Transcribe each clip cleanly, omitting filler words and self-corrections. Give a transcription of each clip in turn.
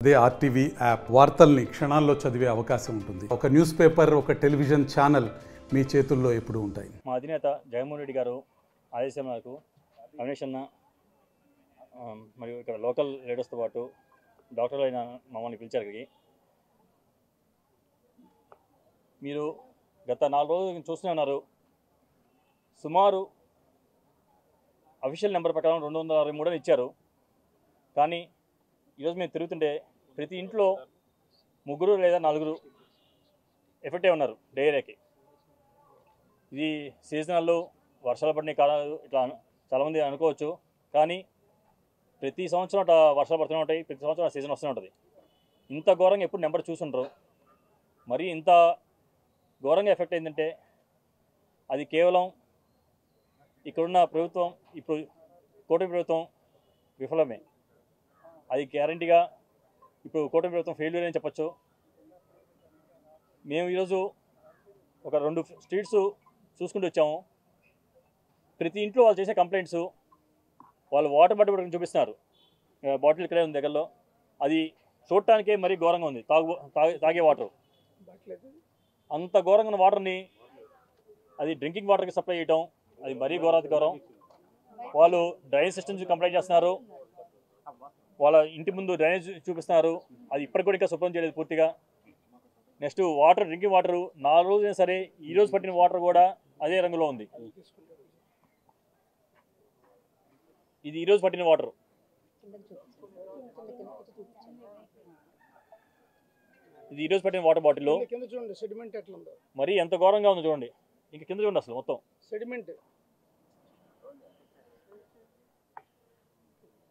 అదే RTV app వార్తల్ని క్షణాల్లో చదివే అవకాశం ఉంటుంది. ఒక న్యూస్ పేపర్, ఒక టెలివిజన్ ఛానల్ మీ చేతుల్లో ఎప్పుడూ ఉంటాయి. మా అధినేత జగన్మోహన్ రెడ్డి గారు ఆదేశం మేరకు అవినేష్ అన్న మరియు ఇక్కడ లోకల్ లీడర్స్తో పాటు డాక్టర్లు అయిన మమ్మల్ని పిలిచారు. ఇక్కడికి మీరు గత 4 రోజులు చూస్తూనే ఉన్నారు. సుమారు అఫీషియల్ నెంబర్ ప్రకారం 263 అని ఇచ్చారు. కానీ ఈరోజు మేము తిరుగుతుంటే ప్రతి ఇంట్లో 3 లేదా 4 ఎఫెక్టే ఉన్నారు డయేరియాకి. ఇది సీజనల్, వర్షాలు పడినాయి కాదు ఇట్లా చాలామంది అనుకోవచ్చు. కానీ ప్రతి సంవత్సరం అట్లా వర్షాలు పడుతూనే ఉంటాయి, ప్రతి సంవత్సరం సీజన్ వస్తూనే ఉంటుంది. ఇంత ఘోరంగా ఎప్పుడు నెంబర్ చూసుంటారు. మరి ఇంత ఘోరంగా ఎఫెక్ట్ అయిందంటే అది కేవలం ఇక్కడున్న ప్రభుత్వం, ఇప్పుడు కూటమి ప్రభుత్వం విఫలమే. అది గ్యారంటీగా ఇప్పుడు కూటమి ప్రభుత్వం ఫెయిల్యూర్ అని చెప్పచ్చు. మేము ఈరోజు ఒక 2 స్ట్రీట్స్ చూసుకుంటూ వచ్చాము. ప్రతి ఇంట్లో వాళ్ళు చేసే కంప్లైంట్స్, వాళ్ళు వాటర్ బాటిల్ చూపిస్తున్నారు. బాటిల్ ఇక్కడే ఉంది దగ్గరలో. అది చూడటానికే మరీ ఘోరంగా ఉంది. తాగే వాటర్ అంత ఘోరంగా ఉన్న వాటర్ని అది డ్రింకింగ్ వాటర్కి సప్లై చేయటం అది మరీ ఘోరం. వాళ్ళు డ్రైనేజ్ సిస్టమ్స్ కంప్లైంట్ చేస్తున్నారు. వాళ్ళ ఇంటి ముందు డ్రైనేజ్ చూపిస్తున్నారు. అది ఇప్పటికి కూడా ఇంకా శుభ్రం చేయలేదు పూర్తిగా. నెక్స్ట్ వాటర్, డ్రింకింగ్ వాటరు 4 రోజులైనా సరే ఈరోజు పట్టిన వాటర్ కూడా అదే రంగులో ఉంది. ఇది ఈరోజు పట్టిన వాటర్. ఇది ఈరోజు పట్టిన వాటర్ బాటిల్. మరి ఎంత ఘోరంగా ఉందో చూడండి. ఇంకా కింద చూడండి, అసలు మొత్తం సెడిమెంట్.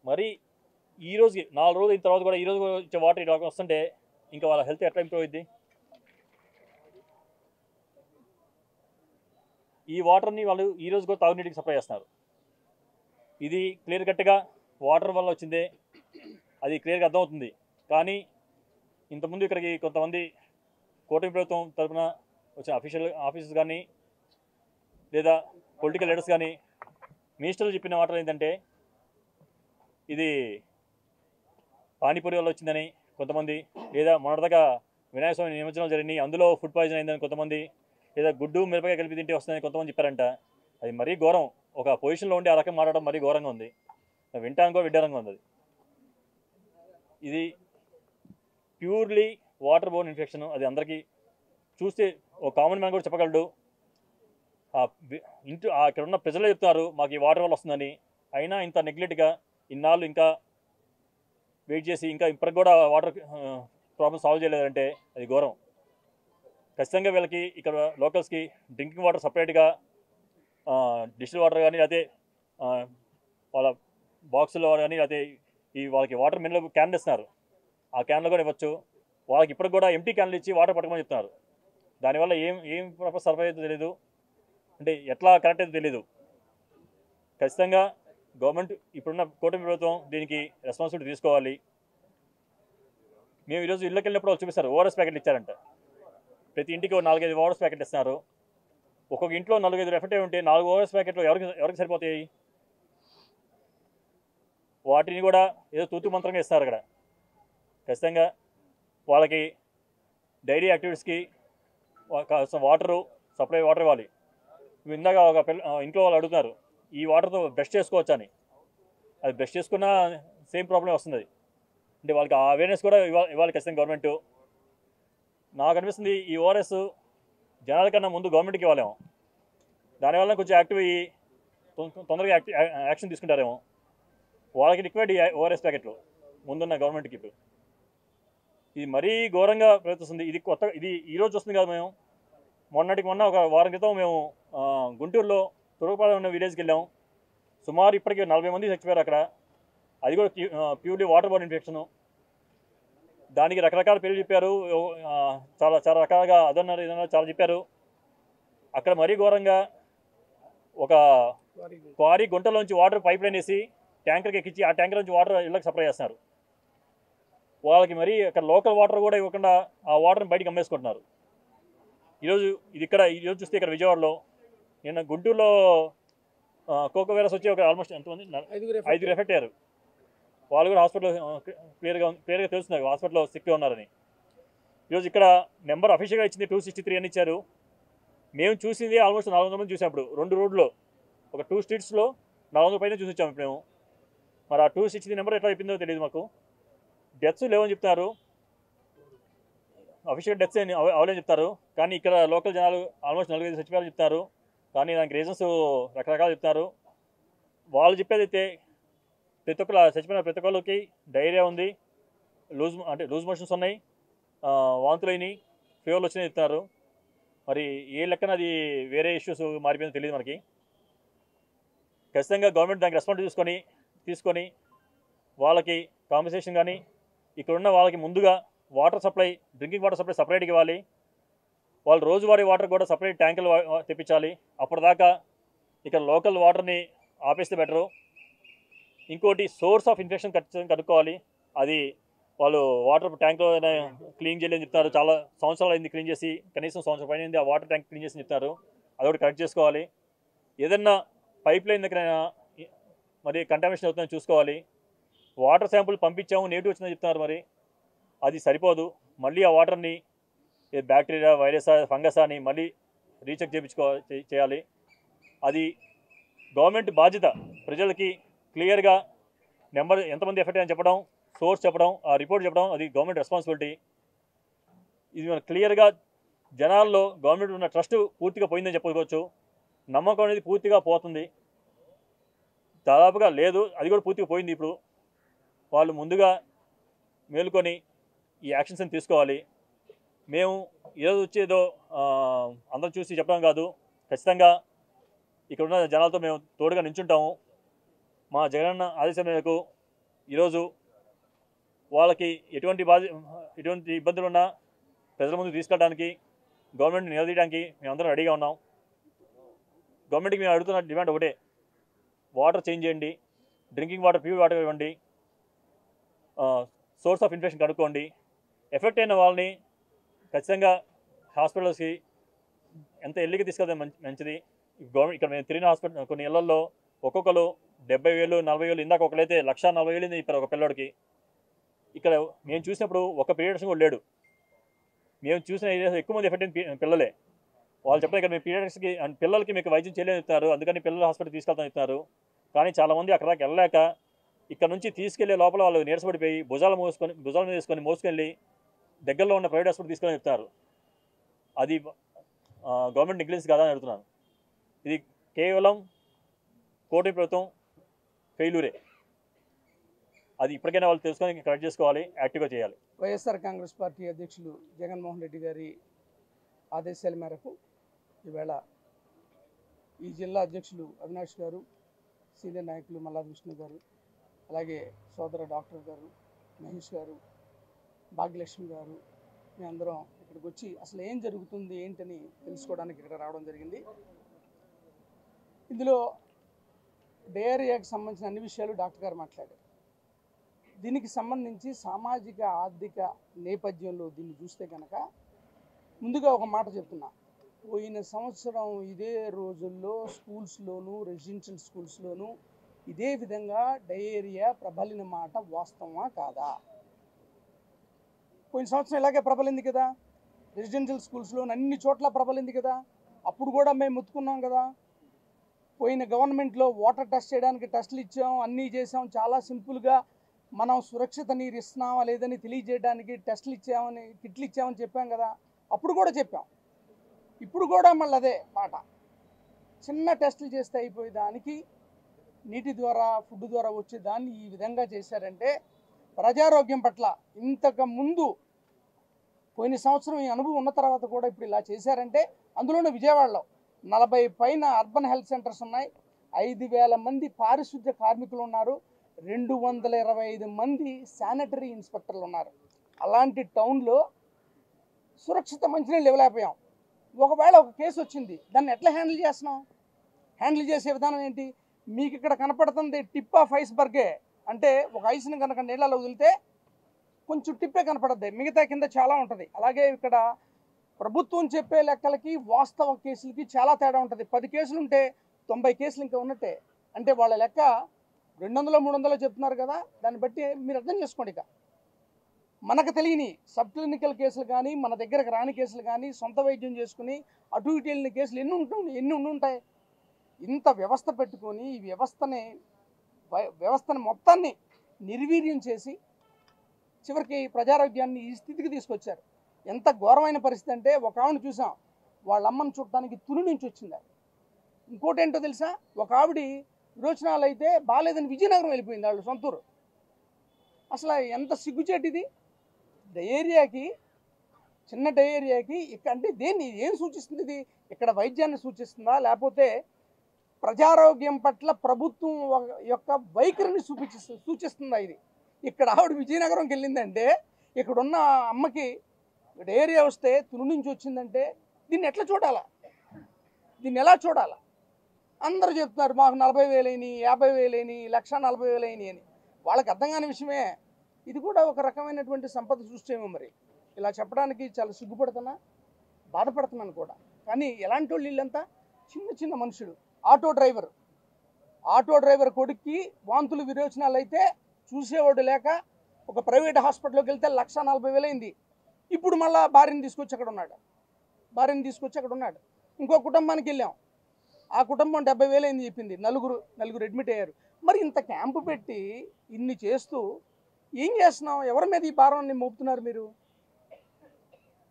మరి ఈ రోజుకి 4 రోజులు అయిన తర్వాత కూడా ఈరోజు ఇచ్చే వాటర్ ఇలా వస్తుంటే ఇంకా వాళ్ళ హెల్త్ ఎట్లా ఇంప్రూవ్ అయింది? ఈ వాటర్ని వాళ్ళు ఈరోజు కూడా తాగునీటికి సప్లై చేస్తున్నారు. ఇది క్లియర్ కట్గా వాటర్ వల్ల వచ్చిందే, అది క్లియర్గా అర్థమవుతుంది. కానీ ఇంతకుముందు ఇక్కడికి కొంతమంది కూటమి ప్రభుత్వం తరఫున వచ్చిన అఫీషియల్ ఆఫీసర్స్ కానీ లేదా పొలిటికల్ లీడర్స్ కానీ మినిస్టర్లు చెప్పిన వాటర్ ఏంటంటే ఇది పానీపూరి వల్ల వచ్చిందని కొంతమంది, లేదా మొన్నటిదాకా వినాయక స్వామి నిమజ్జనం జరిగింది అందులో ఫుడ్ పాయిజన్ అయిందని కొంతమంది, లేదా గుడ్డు మిరపకాయ కలిపి తింటే వస్తుందని కొంతమంది చెప్పారంట. అది మరీ ఘోరం. ఒక పొజిషన్లో ఉండి ఆ రకం మాట్లాడడం మరీ ఘోరంగా ఉంది. వింటానికి కూడా విడ్డారంగా ఉంది. ఇది ప్యూర్లీ వాటర్ బోర్న్ ఇన్ఫెక్షన్. అది అందరికీ చూస్తే ఒక కామన్ మ్యాన్ కూడా చెప్పగలడు. ఇక్కడ ఉన్న ప్రజలే చెప్తున్నారు మాకు ఈ వాటర్ వల్ల వస్తుందని. అయినా ఇంత నెగ్లెక్ట్గా ఇన్నాళ్ళు ఇంకా వెయిట్ చేసి ఇంకా ఇప్పటికి కూడా వాటర్ ప్రాబ్లమ్ సాల్వ్ చేయలేదంటే అది ఘోరం. ఖచ్చితంగా వీళ్ళకి ఇక్కడ లోకల్స్కి డ్రింకింగ్ వాటర్ సపరేట్గా డిస్టిల్ వాటర్ కానీ, లేకపోతే వాళ్ళ బాక్సుల్లో కానీ, లేకపోతే ఈ వాళ్ళకి వాటర్ మినరల్ క్యాన్లు ఇస్తున్నారు, ఆ క్యాన్లు కూడా ఇవ్వచ్చు. వాళ్ళకి ఇప్పటికి కూడా ఎంటీ క్యాన్లు ఇచ్చి వాటర్ పట్టుకోమని చెప్తున్నారు. దానివల్ల ఏం పర్పస్ సర్వైవ్ అయితే తెలియదు, అంటే ఎట్లా కరెక్ట్ అయితే తెలియదు. ఖచ్చితంగా గవర్నమెంట్, ఇప్పుడున్న కూటమి ప్రభుత్వం దీనికి రెస్పాన్సిబిలిటీ తీసుకోవాలి. మేము ఈరోజు ఇళ్ళకి వెళ్ళినప్పుడు వాళ్ళు చూపిస్తారు ఓఆర్ఎస్ ప్యాకెట్లు ఇచ్చారంట. ప్రతి ఇంటికి 4-5 ఓఆర్ఎస్ ప్యాకెట్లు ఇస్తున్నారు. ఒక్కొక్క ఇంట్లో 4-5 ఎఫెక్ట్ ఉంటే 4 ఓఆర్ఎస్ ప్యాకెట్లు ఎవరికి సరిపోతాయి? వాటిని కూడా ఏదో తూతు మంత్రంగా ఇస్తారు అక్కడ. ఖచ్చితంగా వాళ్ళకి డైలీ యాక్టివిటీస్కి వాటరు సప్లై వాటర్ ఇవ్వాలి. ఇందాక ఒక ఇంట్లో వాళ్ళు అడుగుతున్నారు ఈ వాటర్తో బ్రష్ చేసుకోవచ్చా అని. అది బ్రష్ చేసుకున్నా సేమ్ ప్రాబ్లం వస్తుంది. అంటే వాళ్ళకి ఆ అవేర్నెస్ కూడా ఇవ్వాలి ఖచ్చితంగా గవర్నమెంట్. నాకు అనిపిస్తుంది ఈ ఓఆర్ఎస్ జనాల కన్నా ముందు గవర్నమెంట్కి ఇవ్వాలేమో. దానివల్ల కొంచెం యాక్టివ్ అయ్యి తొందరగా యాక్షన్ తీసుకుంటారేమో. వాళ్ళకి రిక్వైర్డ్ ఈ ఓఆర్ఎస్ ప్యాకెట్లు ముందున్న గవర్నమెంట్కి. ఇప్పుడు ఇది మరీ ఘోరంగా ప్రవర్తిస్తుంది. ఇది ఈరోజు వస్తుంది కదా. మేము మొన్న ఒక వారం క్రితం మేము గుంటూరులో తురగపాలెం ఉన్న విలేజ్కి వెళ్ళాము. సుమారు ఇప్పటికీ 40 మంది చచ్చిపోయారు అక్కడ. అది కూడా ప్యూర్లీ వాటర్ బోర్న్ ఇన్ఫెక్షను. దానికి రకరకాల పేర్లు చెప్పారు, చాలా చాలా రకాలుగా అదన్నారు ఇదన్నారు చాలా చెప్పారు. అక్కడ మరీ ఘోరంగా ఒక క్వారీ గుంటలోంచి వాటర్ పైప్ లైన్ వేసి ట్యాంకర్కి ఎక్కించి ఆ ట్యాంకర్ నుంచి వాటర్ ఇళ్ళకి సప్లై చేస్తున్నారు. వాళ్ళకి మరీ అక్కడ లోకల్ వాటర్ కూడా ఇవ్వకుండా ఆ వాటర్ని బయటికి అమ్మేసుకుంటున్నారు. ఈరోజు చూస్తే ఇక్కడ విజయవాడలో నిన్న గుంటూరులో కోకో వైరస్ వచ్చి ఒక ఆల్మోస్ట్ ఎంతమంది 5 ఎఫెక్ట్ అయ్యారు. వాళ్ళు కూడా హాస్పిటల్లో క్లియర్గా తెలుస్తుంది హాస్పిటల్లో సిక్గా ఉన్నారని. ఈరోజు ఇక్కడ నెంబర్ అఫీషియల్గా ఇచ్చింది 263 అని ఇచ్చారు. మేము చూసింది ఆల్మోస్ట్ 400 మంది చూసాం. ఇప్పుడు 2 రోడ్లో ఒక 2 స్ట్రీట్స్లో 400 పైన చూసి వచ్చాము ఇప్పుడు మేము. మరి ఆ 263 నెంబర్ ఎట్లా అయిపోయిందో తెలియదు మాకు. డెత్స్ లేవని చెప్తున్నారు, అఫీషియల్ డెత్స్ అవలేని చెప్తారు. కానీ ఇక్కడ లోకల్ జనాలు ఆల్మోస్ట్ 4-5 చచ్చిపోయారని చెప్తారు. కానీ దానికి రీజన్స్ రకరకాలు చెప్తారు. వాళ్ళు చెప్పేది అయితే ప్రతి ఒక్కరు చచ్చిపోయిన ప్రతి ఒక్కరికి డైరియా ఉంది, లూజ్ మోషన్స్ ఉన్నాయి, వాంతులు అయినాయి, ఫీవర్లు వచ్చినాయి చెప్తున్నారు. మరి ఏ లెక్కన అది వేరే ఇష్యూస్ మారిపోయిందో తెలియదు మనకి. ఖచ్చితంగా గవర్నమెంట్ దానికి రెస్పాన్స్ తీసుకొని వాళ్ళకి కాంపెన్సేషన్ కానీ ఇక్కడున్న వాళ్ళకి ముందుగా డ్రింకింగ్ వాటర్ సప్లై సపరేట్గా ఇవ్వాలి. వాళ్ళు రోజువారీ వాటర్ కూడా సపరేట్ ట్యాంకులు తెప్పించాలి. అప్పటిదాకా ఇక్కడ లోకల్ వాటర్ని ఆపేస్తే బెటరు. ఇంకోటి సోర్స్ ఆఫ్ ఇన్ఫెక్షన్ ఖచ్చితంగా కనుక్కోవాలి. అది వాళ్ళు వాటర్ ట్యాంక్లో క్లీన్ చేయలేని చెప్తారు. చాలా సంవత్సరాలు అయింది క్లీన్ చేసి, కనీసం సంవత్సరం పైన అయింది ఆ వాటర్ ట్యాంక్ క్లీన్ చేసి చెప్తారు. అదొకటి కరెక్ట్ చేసుకోవాలి. ఏదన్నా పైప్ లైన్ దగ్గర మరి కంటామినేషన్ అవుతుందని చూసుకోవాలి. వాటర్ శాంపుల్ పంపించాము నెగిటివ్ వచ్చిందని చెప్తున్నారు. మరి అది సరిపోదు. మళ్ళీ ఆ వాటర్ని బ్యాక్టీరియా, వైరస్, ఫంగస్ అని మళ్ళీ రీచెక్ చేయాలి. అది గవర్నమెంట్ బాధ్యత. ప్రజలకి క్లియర్గా నెంబర్ ఎంతమంది ఎఫెక్ట్ అని చెప్పడం, సోర్స్ చెప్పడం, ఆ రిపోర్ట్ చెప్పడం, అది గవర్నమెంట్ రెస్పాన్సిబిలిటీ. ఇది మన క్లియర్గా జనాల్లో గవర్నమెంట్ ఉన్న ట్రస్ట్ పూర్తిగా పోయిందని చెప్పుకోవచ్చు. నమ్మకం అనేది పూర్తిగా పోతుంది, దాదాపుగా లేదు, అది కూడా పూర్తిగా పోయింది. ఇప్పుడు వాళ్ళు ముందుగా మేలుకొని ఈ యాక్షన్స్ని తీసుకోవాలి. మేము ఈరోజు వచ్చేదో అందరం చూసి చెప్పడం కాదు, ఖచ్చితంగా ఇక్కడున్న జనాలతో మేము తోడుగా నించుంటాము. మా జగనన్న ఆదేశం మేరకు ఈరోజు వాళ్ళకి ఎటువంటి ఇబ్బందులు ఉన్నా ప్రజల ముందు తీసుకెళ్ళడానికి, గవర్నమెంట్ని నిలదీయడానికి మేమందరం రెడీగా ఉన్నాం. గవర్నమెంట్కి మేము అడుగుతున్న డిమాండ్ ఒకటే, వాటర్ చేంజ్ చేయండి, డ్రింకింగ్ వాటర్ ప్యూర్ వాటర్ ఇవ్వండి, సోర్స్ ఆఫ్ ఇన్ఫెక్షన్ కనుక్కోండి. ఎఫెక్ట్ అయిన వాళ్ళని ఖచ్చితంగా హాస్పిటల్స్కి ఎంత ఎల్లికి తీసుకెళ్తే మంచిది. గవర్నమెంట్ ఇక్కడ మేము తిరిగిన హాస్పిటల్ కొన్ని ఇళ్లలో ఒక్కొక్కరు 70,000, 40,000, ఇందాక ఒకరైతే 1,40,000 చెప్పారు ఒక పిల్లడికి. ఇక్కడ మేము చూసినప్పుడు ఒక పీడియాట్రిషియన్ కూడా లేడు. మేము చూసిన ఏరియాలో ఎక్కువ మంది ఎఫెక్ట్ అయిన పిల్లలే. వాళ్ళు చెప్పారు ఇక్కడ మేము పీడియాట్రిక్స్కి అండ్ పిల్లలకి మీకు వైద్యం చేయలేని చెప్తున్నారు, అందుకని పిల్లల హాస్పిటల్ తీసుకెళ్తామని చెప్తున్నారు. కానీ చాలామంది అక్కడ దాకా వెళ్ళలేక ఇక్కడ నుంచి తీసుకెళ్లే లోపల వాళ్ళు నీరసపడిపోయి భుజాల మీద వేసుకొని మోసుకెళ్ళి దగ్గరలో ఉన్న ప్రైవేట్ హాస్పిటల్ తీసుకొని చెప్తారు. అది గవర్నమెంట్ నెగ్లిజెన్స్ కాదని అడుగుతున్నాను. ఇది కేవలం కూటమి ప్రభుత్వం ఫెయిల్యూరే. అది ఇప్పటికైనా వాళ్ళు తెలుసుకొని కరెక్ట్ చేసుకోవాలి, యాక్టివ్గా చేయాలి. వైఎస్ఆర్ కాంగ్రెస్ పార్టీ అధ్యక్షులు జగన్మోహన్ రెడ్డి గారి ఆదేశాల మేరకు ఈవేళ ఈ జిల్లా అధ్యక్షులు అవినాష్ గారు, సీనియర్ నాయకులు మల్లాది విష్ణు గారు, అలాగే సోదర డాక్టర్ గారు, మహేష్ గారు, భాగ్యలక్ష్మి గారు, మేమందరం ఇక్కడికి వచ్చి అసలు ఏం జరుగుతుంది ఏంటని తెలుసుకోవడానికి ఇక్కడ రావడం జరిగింది. ఇందులో డయేరియాకి సంబంధించిన అన్ని విషయాలు డాక్టర్ గారు మాట్లాడారు. దీనికి సంబంధించి సామాజిక ఆర్థిక నేపథ్యంలో దీన్ని చూస్తే కనుక ముందుగా ఒక మాట చెప్తున్నా, పోయిన సంవత్సరం ఇదే రోజుల్లో స్కూల్స్లోనూ రెసిడెన్షియల్ స్కూల్స్లోనూ ఇదే విధంగా డయేరియా ప్రబలిన మాట వాస్తవమా కాదా? పోయిన సంవత్సరం ఇలాగే ప్రబలింది కదా, రెసిడెన్షియల్ స్కూల్స్లో అన్ని చోట్ల ప్రబలింది కదా. అప్పుడు కూడా మేము ముత్తుకున్నాం కదా. పోయిన గవర్నమెంట్లో వాటర్ టెస్ట్ చేయడానికి టెస్టులు ఇచ్చాం, అన్నీ చేసాం. చాలా సింపుల్గా మనం సురక్షిత నీరు ఇస్తున్నామా లేదని తెలియజేయడానికి టెస్టులు ఇచ్చామని, కిట్లు ఇచ్చామని చెప్పాం కదా. అప్పుడు కూడా చెప్పాం, ఇప్పుడు కూడా మళ్ళీ అదే మాట. చిన్న టెస్టులు చేస్తే అయిపోయే దానికి నీటి ద్వారా ఫుడ్ ద్వారా వచ్చే దాన్ని ఈ విధంగా చేశారంటే ప్రజారోగ్యం పట్ల ఇంతకు ముందు పోయిన సంవత్సరం ఈ అనుభవం ఉన్న తర్వాత కూడా ఇప్పుడు ఇలా చేశారంటే, అందులోనే విజయవాడలో 40 పైన అర్బన్ హెల్త్ సెంటర్స్ ఉన్నాయి, 5,000 మంది పారిశుద్ధ్య కార్మికులు ఉన్నారు, 225 మంది శానిటరీ ఇన్స్పెక్టర్లు ఉన్నారు. అలాంటి టౌన్లో సురక్షిత మంచినీళ్ళు ఇవ్వలేకపోయాం. ఒకవేళ ఒక కేసు వచ్చింది, దాన్ని ఎట్లా హ్యాండిల్ చేస్తున్నాం? హ్యాండిల్ చేసే విధానం ఏంటి? మీకు ఇక్కడ కనపడుతుంది టిప్ ఆఫ్ ఐస్బర్గే, అంటే ఒక ఐస్ని కనుక నీళ్ళలో వదిలితే కొంచెం టిప్పే కనపడద్ది, మిగతా కింద చాలా ఉంటుంది. అలాగే ఇక్కడ ప్రభుత్వం చెప్పే లెక్కలకి వాస్తవ కేసులకి చాలా తేడా ఉంటుంది. 10 కేసులు ఉంటే 90 కేసులు ఇంకా ఉన్నట్టే. అంటే వాళ్ళ లెక్క 200 300 చెప్తున్నారు కదా, దాన్ని బట్టి మీరు అర్థం చేసుకోండి. ఇక మనకు తెలియని సబ్ క్లినికల్ కేసులు కానీ, మన దగ్గరకు రాని కేసులు కానీ, సొంత వైద్యం చేసుకుని అటు ఇటు వెళ్ళిన కేసులు ఎన్ని ఉండుంటాయి. ఇంత వ్యవస్థ పెట్టుకొని ఈ వ్యవస్థని మొత్తాన్ని నిర్వీర్యం చేసి చివరికి ప్రజారోగ్యాన్ని ఈ స్థితికి తీసుకొచ్చారు. ఎంత ఘోరమైన పరిస్థితి అంటే, ఒక ఆవిడ చూసాం, వాళ్ళ అమ్మని చూడటానికి తుని నుంచి వచ్చింది. ఇంకోటి ఏంటో తెలుసా, ఒక ఆవిడ విరోచనాలు అయితే బాగాలేదని విజయనగరం వెళ్ళిపోయింది, వాళ్ళు సొంతూరు. అసలు ఎంత సిగ్గుచేటిది. డయేరియాకి, చిన్న డయేరియాకి అంటే దేన్ని ఏం సూచిస్తుంది ఇది? ఇక్కడ వైద్యాన్ని సూచిస్తుందా, లేకపోతే ప్రజారోగ్యం పట్ల ప్రభుత్వం యొక్క వైఖరిని సూచిస్తుందా ఇది? ఇక్కడ ఆవిడ విజయనగరంకి వెళ్ళిందంటే, ఇక్కడున్న అమ్మకి డయేరియా వస్తే తుని నుంచి వచ్చిందంటే దీన్ని ఎట్లా చూడాలా, దీన్ని ఎలా చూడాలా? అందరూ చెప్తున్నారు మాకు 40,000 అయినాయి, 50,000 అయినాయి, 1,40,000 అయినాయి అని. వాళ్ళకి అర్థం కాని విషయమే. ఇది కూడా ఒక రకమైనటువంటి సంపద సృష్టిమో. మరి ఇలా చెప్పడానికి చాలా సిగ్గుపడుతున్నా, బాధపడుతున్నాను కూడా. కానీ ఎలాంటి వాళ్ళు వీళ్ళంతా? చిన్న మనుషులు. ఆటో డ్రైవర్ కొడుక్కి వాంతులు విరోచనాలు అయితే చూసేవాడు లేక ఒక ప్రైవేట్ హాస్పిటల్లోకి వెళ్తే 1,40,000 అయింది. ఇప్పుడు మళ్ళీ భార్యని తీసుకొచ్చి అక్కడ ఉన్నాడు. ఇంకో కుటుంబానికి వెళ్ళాం, ఆ కుటుంబం 70,000 అయింది చెప్పింది. నలుగురు అడ్మిట్ అయ్యారు. మరి ఇంత క్యాంపు పెట్టి ఇన్ని చేస్తూ ఏం చేస్తున్నాం? ఎవరి మీద ఈ భారాన్ని మోపుతున్నారు మీరు?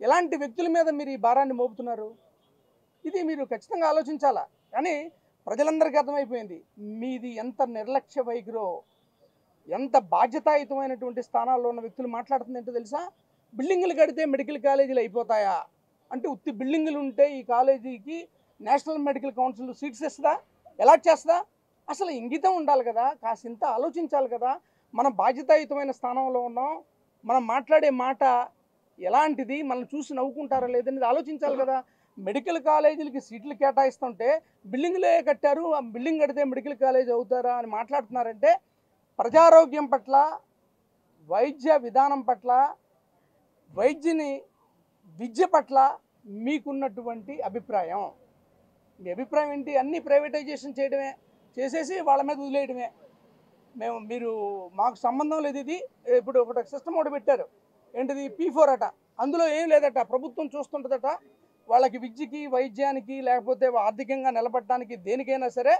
ఎలాంటి వ్యక్తుల మీద మీరు ఈ భారాన్ని మోపుతున్నారు? ఇది మీరు ఖచ్చితంగా ఆలోచించాలా. కానీ ప్రజలందరికీ అర్థమైపోయింది మీది ఎంత నిర్లక్ష్య వైఖరో, ఎంత బాధ్యతాయుతమైనటువంటి స్థానాల్లో ఉన్న వ్యక్తులు మాట్లాడుతుంది ఏంటో తెలుసా? బిల్డింగులు కడితే మెడికల్ కాలేజీలు అయిపోతాయా అంటే, ఉత్తి బిల్డింగులు ఉంటే ఈ కాలేజీకి నేషనల్ మెడికల్ కౌన్సిల్ సీట్స్ ఇస్తుందా, అలాట్ చేస్తుందా? అసలు ఇంగితం ఉండాలి కదా, కాసింత ఆలోచించాలి కదా. మనం బాధ్యతాయుతమైన స్థానంలో ఉన్నాం, మనం మాట్లాడే మాట ఎలాంటిది, మనం చూసి నవ్వుకుంటారా లేదనేది ఆలోచించాలి కదా. మెడికల్ కాలేజీలకి సీట్లు కేటాయిస్తుంటే బిల్డింగులే కట్టారు, ఆ బిల్డింగ్ కడితే మెడికల్ కాలేజ్ అవుతారా అని మాట్లాడుతున్నారంటే, ప్రజారోగ్యం పట్ల, వైద్య విధానం పట్ల, విద్య పట్ల మీకున్నటువంటి అభిప్రాయం. మీ అభిప్రాయం ఏంటి? అన్నీ ప్రైవేటైజేషన్ చేయడమే, చేసేసి వాళ్ళ మీద వదిలేయడమే. మీరు మాకు సంబంధం లేదు ఇది. ఇప్పుడు ఒకటి సిస్టమ్ ఒకటి పెట్టారు, ఏంటిది P4 అట. అందులో ఏం లేదట, ప్రభుత్వం చూస్తుంటుందట. వాళ్ళకి విద్యకి, వైద్యానికి, లేకపోతే ఆర్థికంగా నిలబడడానికి దేనికైనా సరే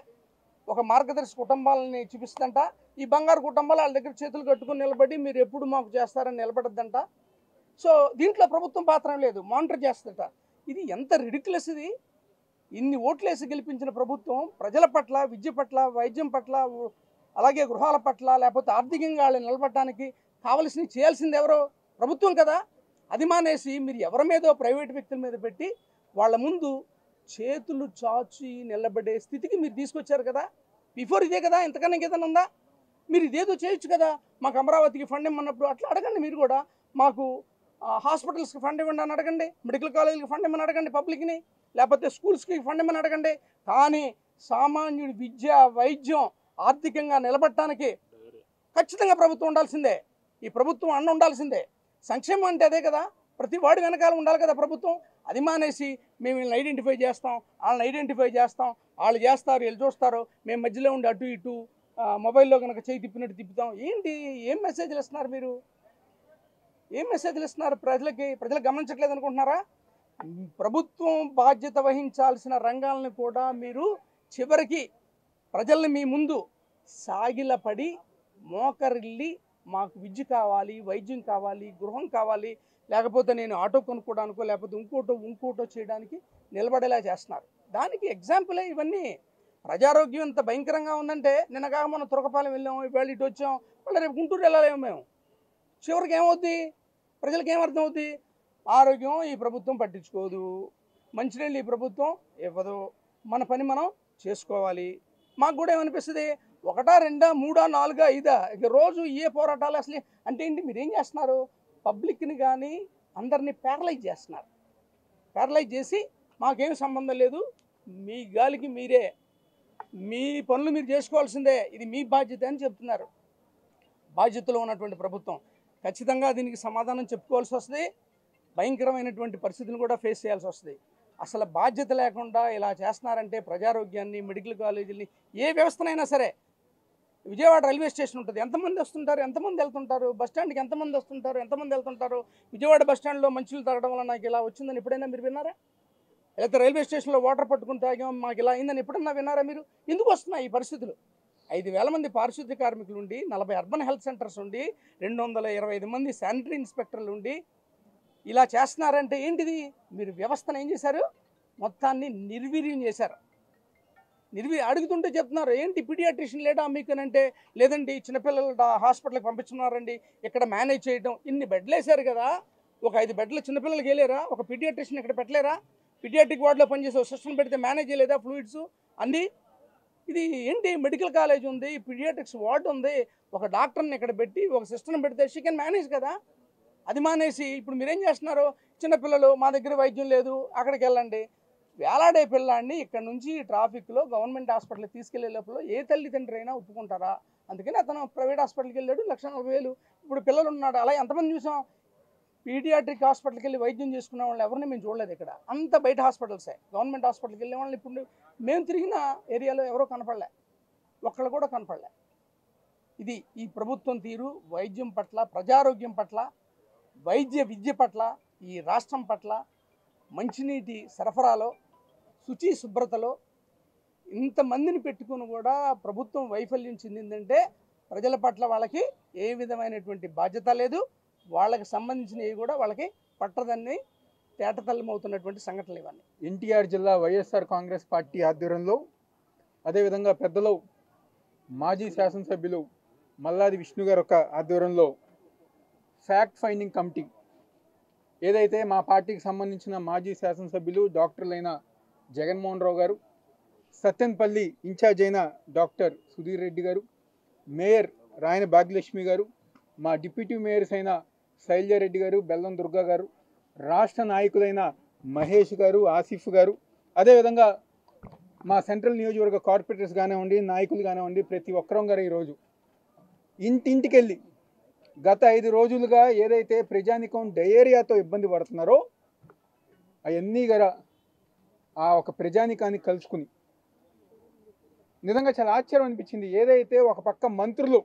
ఒక మార్గదర్శి కుటుంబాలని చూపిస్తుందంట. ఈ బంగారు కుటుంబాలు వాళ్ళ దగ్గర చేతులు కట్టుకుని నిలబడి మీరు ఎప్పుడు మాకు చేస్తారని నిలబడద్దంట. సో దీంట్లో ప్రభుత్వం పాత్ర లేదు, మానిటర్ చేస్తుందట. ఇది ఎంత రిడిక్యులస్ ఇది. ఇన్ని ఓట్లేసి గెలిపించిన ప్రభుత్వం ప్రజల పట్ల, విద్య పట్ల, వైద్యం పట్ల, అలాగే గృహాల పట్ల, లేకపోతే ఆర్థికంగా వాళ్ళని నిలబడటానికి కావలసినవి చేయాల్సింది ఎవరో? ప్రభుత్వం కదా. అది మానేసి మీరు ఎవరి మీదో ప్రైవేట్ వ్యక్తుల మీద పెట్టి వాళ్ళ ముందు చేతులు చాచి నిలబడే స్థితికి మీరు తీసుకొచ్చారు కదా. P4 ఇదే కదా, ఇంతకన్నా ఇంకేదైనా ఉందా? మీరు ఇదేదో చేయొచ్చు కదా. మాకు అమరావతికి ఫండ్ ఇమ్మన్నప్పుడు అట్లా అడగండి. మీరు కూడా మాకు హాస్పిటల్స్కి ఫండ్ ఇవ్వండి అని అడగండి, మెడికల్ కాలేజీకి ఫండ్ ఇమ్మని అడగండి, పబ్లిక్ని, లేకపోతే స్కూల్స్కి ఫండ్ ఇమ్మని అడగండి. కానీ సామాన్యుడి విద్య, వైద్యం ఆర్థికంగా నిలబడటానికి ఖచ్చితంగా ప్రభుత్వం ఉండాల్సిందే. ఈ ప్రభుత్వం అన్న ఉండాల్సిందే. సంక్షేమం అంటే అదే కదా, ప్రతి వాడి వెనకాల ఉండాలి కదా ప్రభుత్వం. అది మానేసి మేము వీళ్ళని ఐడెంటిఫై చేస్తాం, వాళ్ళని ఐడెంటిఫై చేస్తాం, వాళ్ళు చేస్తారు, వీళ్ళు చూస్తారు, మేము మధ్యలో ఉండి అటు ఇటు మొబైల్లో కనుక చేయి తిప్పినట్టు తిప్పుతాం. ఏంటి, ఏం మెసేజ్లు ఇస్తున్నారు మీరు? ఏం మెసేజ్లు ఇస్తున్నారు ప్రజలకి? ప్రజలు గమనించట్లేదు అనుకుంటున్నారా? ప్రభుత్వం బాధ్యత వహించాల్సిన రంగాలను కూడా మీరు చివరికి ప్రజల్ని మీ ముందు సాగిలపడి మోకరిల్లి మాకు విద్య కావాలి, వైద్యం కావాలి, గృహం కావాలి, లేకపోతే నేను ఆటో కొనుక్కోవడానికో లేకపోతే ఇంకోటో చేయడానికి నిలబడేలా చేస్తున్నారు. దానికి ఎగ్జాంపులే ఇవన్నీ. ప్రజారోగ్యం ఎంత భయంకరంగా ఉందంటే, నిన్నగాక మనం తురకపాలెం వెళ్ళాం, ఇవాళ ఇటు వచ్చాం, మళ్ళీ రేపు గుంటూరు వెళ్ళలేము మేము. చివరికి ఏమవుద్ది? ప్రజలకు ఏమర్థం అవుద్ది? ఆరోగ్యం ఈ ప్రభుత్వం పట్టించుకోదు, మంచినీళ్ళు ఈ ప్రభుత్వం ఇవ్వదు, మన పని మనం చేసుకోవాలి. మాకు కూడా ఏమనిపిస్తుంది, 1, 2, 3, 4, 5 ఇక రోజు ఏ పోరాటాలు అసలు అంటే ఏంటి? మీరేం చేస్తున్నారు? పబ్లిక్ని కానీ అందరినీ ప్యారలైజ్ చేస్తున్నారు. ప్యారలైజ్ చేసి మాకేం సంబంధం లేదు, మీ గాలికి మీరే, మీ పనులు మీరు చేసుకోవాల్సిందే, ఇది మీ బాధ్యత అని చెప్తున్నారు. బాధ్యతలో ఉన్నటువంటి ప్రభుత్వం ఖచ్చితంగా దీనికి సమాధానం చెప్పుకోవాల్సి వస్తుంది. భయంకరమైనటువంటి పరిస్థితిని కూడా ఫేస్ చేయాల్సి వస్తుంది. అసలు బాధ్యత లేకుండా ఇలా చేస్తున్నారంటే ప్రజారోగ్యాన్ని, మెడికల్ కాలేజీలని, ఏ వ్యవస్థనైనా సరే విజయవాడ రైల్వే స్టేషన్ ఉంటుంది, ఎంతమంది వస్తుంటారు, ఎంతమంది వెళ్తుంటారు, బస్ స్టాండ్కి ఎంతమంది వస్తుంటారు, ఎంతమంది వెళ్తుంటారు. విజయవాడ బస్ స్టాండ్లో మంచులు తాగడం వల్ల నాకు ఇలా వచ్చిందని ఎప్పుడైనా మీరు విన్నారా? లేకపోతే రైల్వే స్టేషన్లో వాటర్ పట్టుకుని తాగాం మాకు ఇలా అయిందని ఎప్పుడన్నా విన్నారా మీరు? ఎందుకు వస్తున్నాయి ఈ పరిస్థితులు? 5,000 మంది పారిశుద్ధ్య కార్మికులు ఉండి, 40 అర్బన్ హెల్త్ సెంటర్స్ ఉండి, 225 మంది శానిటరీ ఇన్స్పెక్టర్లు ఉండి ఇలా చేస్తున్నారంటే ఏంటిది? మీరు వ్యవస్థను ఏం చేశారు? మొత్తాన్ని నిర్వీర్యం చేశారు. అడుగుతుంటే చెప్తున్నారు, ఏంటి పీడియాట్రిషియన్ లేడా మీకు అని అంటే, లేదండి చిన్నపిల్లలు హాస్పిటల్కి పంపించున్నారండి, ఇక్కడ మేనేజ్ చేయడం. ఇన్ని బెడ్లు వేశారు కదా, ఒక 5 బెడ్లు చిన్నపిల్లలకి వేయలేరా? ఒక పీడియాట్రిషియన్ ఇక్కడ పెట్టలేరా? పీడియాట్రిక్ వార్డులో పనిచేసే ఒక సిస్టమ్ పెడితే మేనేజ్ చేయలేదా ఫ్లూయిడ్స్ అన్నీ? ఇది ఏంటి? మెడికల్ కాలేజ్ ఉంది, పీడియాట్రిక్స్ వార్డు ఉంది, ఒక డాక్టర్ని ఇక్కడ పెట్టి ఒక సిస్టమ్ పెడితే షీ కెన్ మేనేజ్ కదా. అది మానేసి ఇప్పుడు మీరేం చేస్తున్నారు? చిన్నపిల్లలు మా దగ్గర వైద్యం లేదు అక్కడికి వెళ్ళండి. వేలాడే పిల్లాన్ని ఇక్కడ నుంచి ట్రాఫిక్లో గవర్నమెంట్ హాస్పిటల్కి తీసుకెళ్లే లోపల ఏ తల్లిదండ్రి అయినా ఒప్పుకుంటారా? అందుకని అతను ప్రైవేట్ హాస్పిటల్కి వెళ్ళాడు, 1,40,000. ఇప్పుడు పిల్లలు ఉన్నాడు. అలా ఎంతమంది చూసాం? పీడియాట్రిక్ హాస్పిటల్కి వెళ్ళి వైద్యం చేసుకున్న వాళ్ళు ఎవరిని మేము చూడలేదు ఇక్కడ. అంత బయట హాస్పిటల్సే. గవర్నమెంట్ హాస్పిటల్కి వెళ్ళే వాళ్ళని ఇప్పుడు మేము తిరిగిన ఏరియాలో ఎవరో కనపడలే, ఒక్కళ్ళు కూడా కనపడలే. ఇది ఈ ప్రభుత్వం తీరు వైద్యం పట్ల, ప్రజారోగ్యం పట్ల, వైద్య విద్య పట్ల, ఈ రాష్ట్రం పట్ల, మంచినీటి సరఫరాలో, శుచి శుభ్రతలో ఇంతమందిని పెట్టుకుని కూడా ప్రభుత్వం వైఫల్యం చెందిందంటే ప్రజల పట్ల వాళ్ళకి ఏ విధమైనటువంటి బాధ్యత లేదు. వాళ్ళకి సంబంధించినవి కూడా వాళ్ళకి పట్టదని తేటతల్లమవుతున్నటువంటి సంఘటనలు ఇవన్నీ. ఎన్టీఆర్ జిల్లా వైఎస్ఆర్ కాంగ్రెస్ పార్టీ ఆధ్వర్యంలో, అదేవిధంగా పెద్దలు మాజీ శాసనసభ్యులు మల్లాది విష్ణు గారు ఒక ఆధ్వర్యంలో ఫ్యాక్ట్ ఫైండింగ్ కమిటీ, ఏదైతే మా పార్టీకి సంబంధించిన మాజీ శాసనసభ్యులు డాక్టర్లైన జగన్మోహన్ రావు గారు, సత్తెనపల్లి ఇన్ఛార్జ్ అయిన డాక్టర్ సుధీర్ రెడ్డి గారు, మేయర్ రాయన భాగ్యలక్ష్మి గారు, మా డిప్యూటీ మేయర్స్ అయిన శైలజారెడ్డి గారు, బెల్లం దుర్గా గారు, రాష్ట్ర నాయకులైన మహేష్ గారు, ఆసిఫ్ గారు, అదేవిధంగా మా సెంట్రల్ నియోజకవర్గ కార్పొరేటర్స్ కానివ్వండి, నాయకులు కానివ్వండి, ప్రతి ఒక్కరం గారు ఈరోజు ఇంటింటికి వెళ్ళి గత 5 రోజులుగా ఏదైతే ప్రజానికం డయేరియాతో ఇబ్బంది పడుతున్నారో అవన్నీ గారా ఆ ఒక ప్రజానికాన్ని కలుసుకుని నిజంగా చాలా ఆశ్చర్యం అనిపించింది. ఏదైతే ఒక పక్క మంత్రులు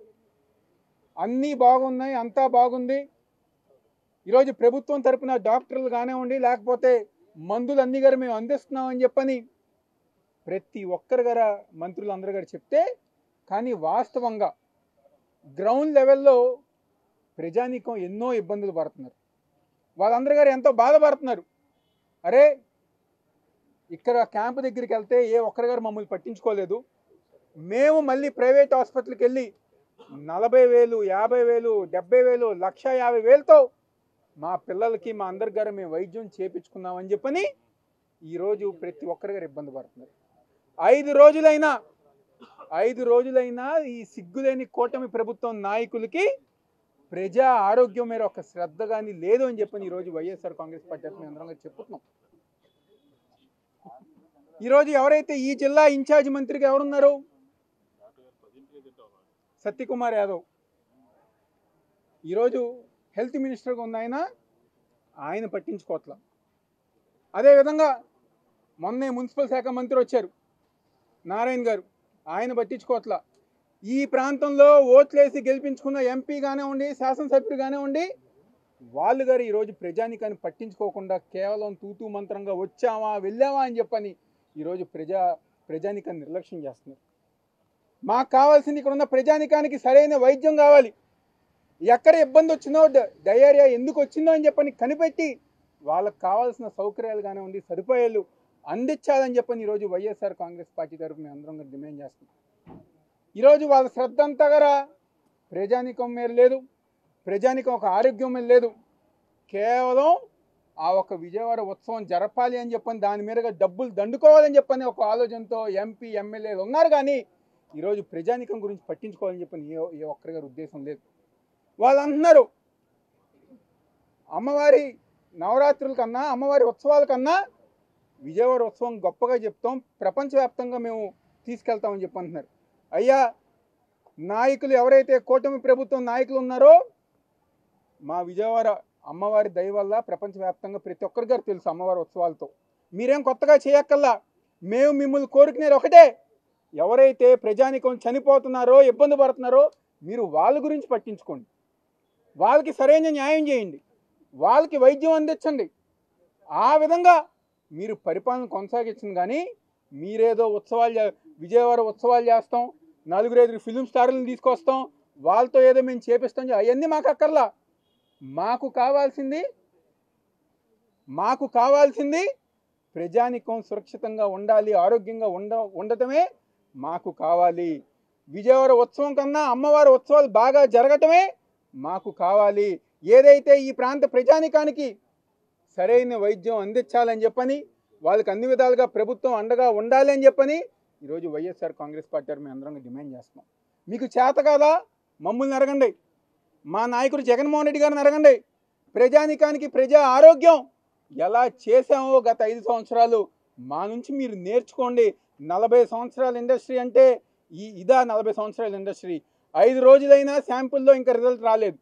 అన్నీ బాగున్నాయి, అంతా బాగుంది, ఈరోజు ప్రభుత్వం తరపున డాక్టర్లు కానివ్వండి, లేకపోతే మందులు అన్నీ గారు మేము అందిస్తున్నామని చెప్పని ప్రతి ఒక్కరు గారా మంత్రులు అందరూ గారు చెప్తే, కానీ వాస్తవంగా గ్రౌండ్ లెవెల్లో ప్రజానీకం ఎన్నో ఇబ్బందులు పడుతున్నారు. వాళ్ళందరూ గారు ఎంతో బాధపడుతున్నారు. అరే ఇక్కడ క్యాంపు దగ్గరికి వెళ్తే ఏ ఒక్కరి గారు మమ్మల్ని పట్టించుకోలేదు, మేము మళ్ళీ ప్రైవేట్ హాస్పిటల్కి వెళ్ళి 40,000, 50,000, 70,000, 1,50,000తో మా పిల్లలకి మా అందరి గారు మేము వైద్యం చేయించుకున్నామని చెప్పని ఈరోజు ప్రతి ఒక్కరి గారు ఇబ్బంది పడుతున్నారు. 5 రోజులైనా ఈ సిగ్గులేని కూటమి ప్రభుత్వం నాయకులకి ప్రజా ఆరోగ్యం మీద ఒక శ్రద్ధ కానీ లేదు అని చెప్పని ఈరోజు వైఎస్ఆర్ కాంగ్రెస్ పార్టీ మేము అందరం చెప్పుతున్నాం. ఈరోజు ఎవరైతే ఈ జిల్లా ఇన్ఛార్జ్ మంత్రిగా ఎవరున్నారు? సత్యకుమార్ యాదవ్. ఈరోజు హెల్త్ మినిస్టర్గా ఉన్న ఆయన పట్టించుకోవట్లా. అదేవిధంగా మొన్నే మున్సిపల్ శాఖ మంత్రి వచ్చారు నారాయణ గారు, ఆయన పట్టించుకోవట్లా. ఈ ప్రాంతంలో ఓట్లేసి గెలిపించుకున్న ఎంపీ కానివ్వండి, శాసనసభ్యులు కానివ్వండి, వాళ్ళు గారు ఈరోజు ప్రజానికాన్ని పట్టించుకోకుండా కేవలం తూతూ మంత్రంగా వచ్చామా వెళ్ళామా అని చెప్పని ఈరోజు ప్రజానికాన్ని నిర్లక్ష్యం చేస్తున్నారు. మాకు కావాల్సింది ఇక్కడ ఉన్న ప్రజానికానికి సరైన వైద్యం కావాలి, ఎక్కడ ఇబ్బంది వచ్చిందో, డయేరియా ఎందుకు వచ్చిందో అని చెప్పని కనిపెట్టి వాళ్ళకు కావాల్సిన సౌకర్యాలు కానివ్వండి, సదుపాయాలు అందించాలని చెప్పని ఈరోజు వైఎస్ఆర్ కాంగ్రెస్ పార్టీ తరఫున మేము అందరం డిమాండ్ చేస్తున్నాం. ఈరోజు వాళ్ళ శ్రద్ధ అంతా కూడా ప్రజానికం మీద లేదు, ప్రజానికం ఒక ఆరోగ్యం మీద లేదు. కేవలం ఆ ఒక విజయవాడ ఉత్సవం జరపాలి అని చెప్పని దాని మీదుగా డబ్బులు దండుకోవాలని చెప్పని ఒక ఆలోచనతో ఎంపీ ఎమ్మెల్యేలు ఉన్నారు. కానీ ఈరోజు ప్రజానికం గురించి పట్టించుకోవాలని చెప్పని ఏ ఒక్కరి గారి ఉద్దేశం లేదు. వాళ్ళందరూ అమ్మవారి నవరాత్రుల కన్నా, అమ్మవారి ఉత్సవాల కన్నా విజయవాడ ఉత్సవం గొప్పగా చెప్తాం, ప్రపంచవ్యాప్తంగా మేము తీసుకెళ్తామని చెప్పి అంటున్నారు. అయ్యా, నాయకులు ఎవరైతే కూటమి ప్రభుత్వం నాయకులు ఉన్నారో మా విజయవాడ అమ్మవారి దయ వల్ల ప్రపంచవ్యాప్తంగా ప్రతి ఒక్కరి గారు తెలుసు అమ్మవారి ఉత్సవాలతో. మీరేం కొత్తగా చేయక్కల్లా. మేము మిమ్మల్ని కోరుకునేది ఒకటే, ఎవరైతే ప్రజానికం చనిపోతున్నారో ఇబ్బంది పడుతున్నారో మీరు వాళ్ళ గురించి పట్టించుకోండి, వాళ్ళకి సరైన న్యాయం చేయండి, వాళ్ళకి వైద్యం అందించండి. ఆ విధంగా మీరు పరిపాలన కొనసాగించింది. కానీ మీరేదో విజయవాడ ఉత్సవాలు చేస్తాం, 4-5 ఫిలిం స్టార్లను తీసుకొస్తాం, వాళ్ళతో ఏదో మేము చేపిస్తాం, అవన్నీ మాకు అక్కర్లా. మాకు కావాల్సింది ప్రజానికం సురక్షితంగా ఉండాలి, ఆరోగ్యంగా ఉండటమే మాకు కావాలి. విజయవాడ ఉత్సవం కన్నా అమ్మవారి ఉత్సవాలు బాగా జరగటమే మాకు కావాలి. ఏదైతే ఈ ప్రాంత ప్రజానికానికి సరైన వైద్యం అందించాలని చెప్పని, వాళ్ళకి అన్ని విధాలుగా ప్రభుత్వం అండగా ఉండాలి అని చెప్పని ఈరోజు వైఎస్ఆర్ కాంగ్రెస్ పార్టీ మేము అందరం డిమాండ్ చేస్తున్నాం. మీకు చేత కాదా మమ్మల్ని అడగండి, మా నాయకుడు జగన్మోహన్ రెడ్డి గారిని అడగండి. ప్రజానికానికి ప్రజా ఆరోగ్యం ఎలా చేసామో గత 5 సంవత్సరాలు మా నుంచి మీరు నేర్చుకోండి. 40 సంవత్సరాల ఇండస్ట్రీ అంటే ఇదా 40 సంవత్సరాల ఇండస్ట్రీ? 5 రోజులైనా శాంపుల్లో ఇంకా రిజల్ట్ రాలేదు,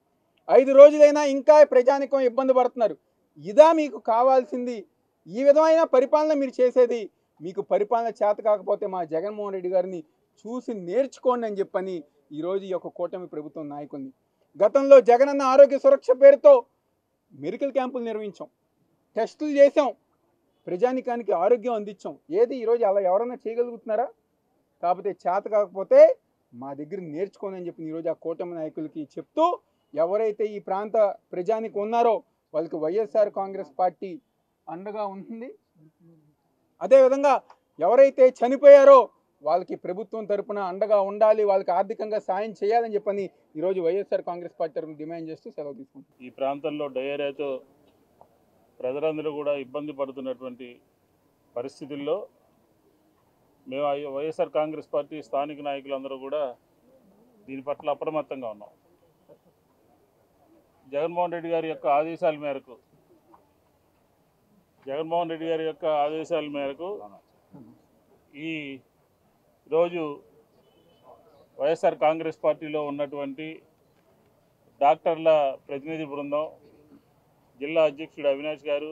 5 రోజులైనా ఇంకా ప్రజానికం ఇబ్బంది పడుతున్నారు. ఇదా మీకు కావాల్సింది? ఈ విధమైన పరిపాలన మీరు చేసేది? మీకు పరిపాలన చేత కాకపోతే మా జగన్మోహన్ రెడ్డి గారిని చూసి నేర్చుకోండి అని చెప్పని ఈరోజు ఈ యొక్క కూటమి ప్రభుత్వం నాయకుల్ని. గతంలో జగనన్న ఆరోగ్య సురక్ష పేరుతో మెడికల్ క్యాంపులు నిర్వహించాం, టెస్టులు చేసాం, ప్రజానికానికి ఆరోగ్యం అందించాం. ఏది ఈరోజు అలా ఎవరన్నా చేయగలుగుతున్నారా? కాకపోతే చేత కాకపోతే మా దగ్గర నేర్చుకోండి అని చెప్పి ఈరోజు ఆ కూటమి నాయకులకి చెప్తూ, ఎవరైతే ఈ ప్రాంత ప్రజానికి ఉన్నారో వాళ్ళకి వైఎస్ఆర్ కాంగ్రెస్ పార్టీ అండగా ఉంటుంది. అదేవిధంగా ఎవరైతే చనిపోయారో వాళ్ళకి ప్రభుత్వం తరపున అండగా ఉండాలి, వాళ్ళకి ఆర్థికంగా సాయం చేయాలని చెప్పని ఈరోజు వైఎస్ఆర్ కాంగ్రెస్ పార్టీ తరపున డిమాండ్ చేస్తూ సెలవు తీసుకుంటాం. ఈ ప్రాంతంలో డయేరియాతో ప్రజలందరూ కూడా ఇబ్బంది పడుతున్నటువంటి పరిస్థితుల్లో మేము వైఎస్ఆర్ కాంగ్రెస్ పార్టీ స్థానిక నాయకులందరూ కూడా దీని పట్ల అప్రమత్తంగా ఉన్నాం. జగన్మోహన్ రెడ్డి గారి యొక్క ఆదేశాల మేరకు ఈ రోజు వైఎస్ఆర్ కాంగ్రెస్ పార్టీలో ఉన్నటువంటి డాక్టర్ల ప్రతినిధి బృందం, జిల్లా అధ్యక్షుడు అవినాష్ గారు,